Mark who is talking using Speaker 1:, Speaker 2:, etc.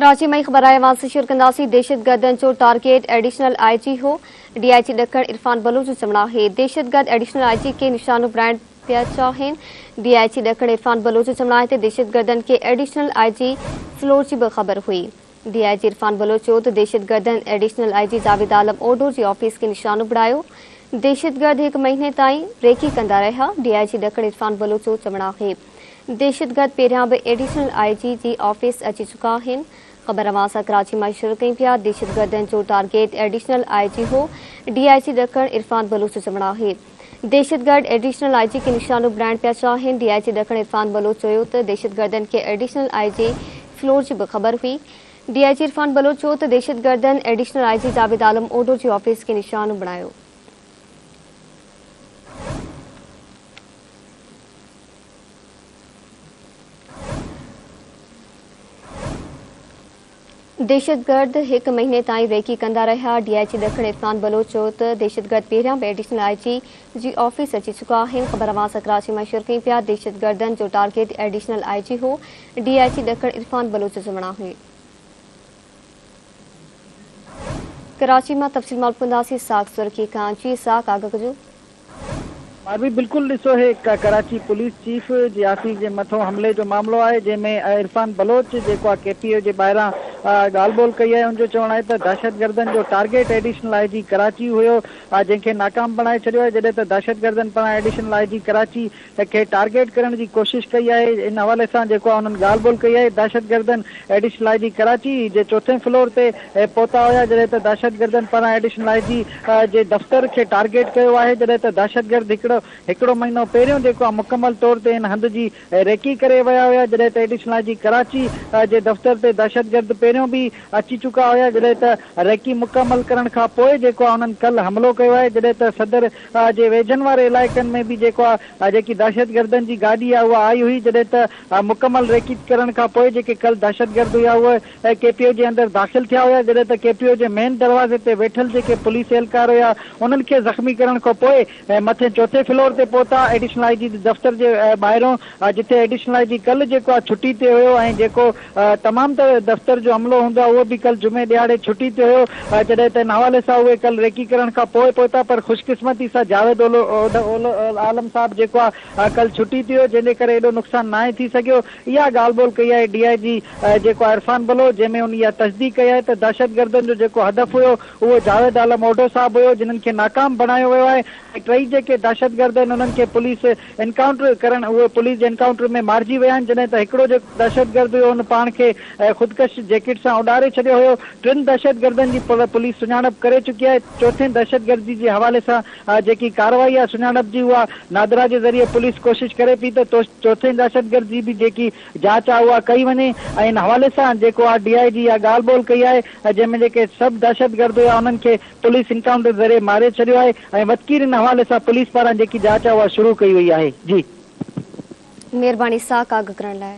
Speaker 1: कराची में ख़बर आहे वांस शेयर कंदासीं दहशतगर्दनि जो टारगेट एडिशनल आईजी हो। डीआईजी ॾखण इरफान बलोच जो चवणु आहे दहशतगर्द एडिशनल आईजी के निशानो बनाइण पिया चाहीनि। डीआईजी ॾखण इरफान बलोच जो चवणु आहे त दहशतगर्दनि के एडिशनल आईजी फ्लोर जी बि ख़बर हुई। डीआईजी इरफान बलोच चयो त दहशतगर्दनि एडिशनल आईजी जावेद आलम ओडो जी ऑफिस खे निशानो बणायो। दहशतगर्द 1 महीने ताईं रेकी कंदा रहिया। डीआईजी ॾखण इरफान बलोच जो चवणु आहे दहशतगर्द पहिरियां भी एडिशनल आईजी जी ऑफिस अची चुका आहिनि। ख़बर अवां कराची में शुरू कई पिया। दहशतगर्दनि जो टारगेट एडिशनल आईजी हो। डीआईजी ॾखण इरफान बलोच जो चवणु आहे दहशतगर्द एडिशनल आईजी के निशानो बनाइण पिया चाहीनि। डीआईजी ॾखण इरफान बलोच चयो त दहशतगर्दनि के एडिशनल आईजी फ्लोर जी बि ख़बर हुई। डीआईजी इरफान बलोच चयो त दहशतगर्दनि एडिशनल आईजी जावेद आलम ओडो जी ऑफिस खे निशानो बणायो। दहशतगर्द 1 महीने ताईं रेकी कंदा रहिया। डीआईजी ॾखण इरफान बलोच चयो त दहशतगर्द पहिरियां भी एडिशनल आईजी जी ऑफिस अची चुका आहिनि। ख़बर अवां कराची में शेयर कई पिया। दहशतगर्दनि जो टारगेट एडिशनल आईजी हो। डीआईजी ॾखण इरफान बलोच जो चवणु आहे। कराची में तफ़सील मालूम कंदासीं साग सुरखी खां। जी साग आगाह कजो।
Speaker 2: मारवी बिल्कुल ॾिसो है कराची पुलिस चीफ जे ऑफिस जे मथों हमले जो मामलो है जंहिंमें इरफान बलोच जेको आहे केपीओ जे ॿाहिरां ॻाल्हि ॿोल कई है। उनजो चवणु आहे त दहशतगर्दनि जो टारगेट एडिशनल आईजी कराची हुयो जंहिंखे नाकाम बणाए छॾियो आहे। जॾहिं त दहशतगर्दनि पारां एडिशनल आईजी कराची खे टारगेट करण जी कोशिश कई आहे। इन हवाले सां जेको आहे उन्हनि ॻाल्हि ॿोल कई आहे। दहशतगर्दनि एडिशनल आईजी कराची जे 4थे फ्लोर ते पहुता हुया जॾहिं त दहशतगर्दनि पारां एडिशनल आईजी जे दफ़्तर खे टारगेट कयो आहे। जॾहिं त दहशतगर्द हिकिड़ो महीनो पहिरियों जेको आहे मुकमल तौर ते इन हंध जी रेकी करे विया हुया। जॾहिं त एडिशनल आईजी कराची जे दफ़्तर ते दहशतगर्द पहिरियों भी अची चुका हुया। जॾहिं त रेकी मुकमल करण खां पोइ जेको आहे उन्हनि कल्ह हमलो कयो आहे। जॾहिं त सदर जे वेझनि वारे इलाइक़नि में भी जेको आहे जेकी दहशतगर्दनि जी गाॾी आहे उहा आई हुई। जॾहिं त मुकमल रेकी करण खां पोइ जेके कल्ह दहशतगर्द हुआ उहे केपीओ जे अंदरि दाख़िल थिया हुया। जॾहिं त केपीओ जे मेन दरवाज़े ते वेठल जेके पुलिस एहलकार हुया उन्हनि खे ज़ख़्मी करण खां पोइ मथे 4थे फ्लोर ते पहुता एडिशनल आईजी दफ़्तर जे ॿाहिरों जिथे एडिशनल आईजी कल्ह जेको आहे छुट्टी ते हुयो ऐं जेको तमामु त दफ़्तर जो हमलो हूंदो आहे उहो भी कल्ह जुमे ॾियारे छुट्टी ते हुयो। जॾहिं त इन हवाले सां उहे कल्ह रेकी करण खां पोइ पहुता पर ख़ुशकिस्मती सां जावेद आलम साहब जेको आहे कल्ह छुट्टी ते हुयो जंहिंजे करे एॾो नुक़सानु नाहे थी सघियो। इहा ॻाल्हि ॿोल कई आहे डीआईजी जेको आहे इरफान बलोच जंहिंमें उन इहा तस्दीक कई आहे त दहशतगर्दनि जो जेको हदफ़ हुयो उहो जावेद आलम ओडो साहब हुयो जिन्हनि खे नाकाम बणायो वियो आहे। टई जेके दहशतगर्द आहिनि उन्हनि खे पुलिस एनकाउंटर करण उहे पुलिस जे एनकाउंटर में मारिजी विया आहिनि। जॾहिं त हिकिड़ो जेको दहशतगर्द हुयो उन पाण खे ख़ुदकश जैकेट सां उॾारे छॾियो हुयो। 3 दहशतगर्दनि जी पुलिस सुञाणप करे चुकी आहे। 4थे दहशतगर्दी जे हवाले सां जेकी कार्रवाई आहे सुञाणप जी उहा नादरा जे ज़रिए पुलिस कोशिश करे पई त 4थे दहशतगर्द जी भी जेकी जांच आहे उहा कई वञे। ऐं इन हवाले सां जेको आहे डीआईजी इहा ॻाल्हि ॿोल कई आहे जंहिंमें जेके सभु दहशतगर्द हुआ उन्हनि खे पुलिस एनकाउंटर ज़रिए मारे छॾियो आहे ऐं वतकीर इन हवाले सां पुलिस पारां जेकी जांच आहे उहा शुरू कई वई आहे। जी
Speaker 1: मेहरबानी साग आगाह करण लाइ।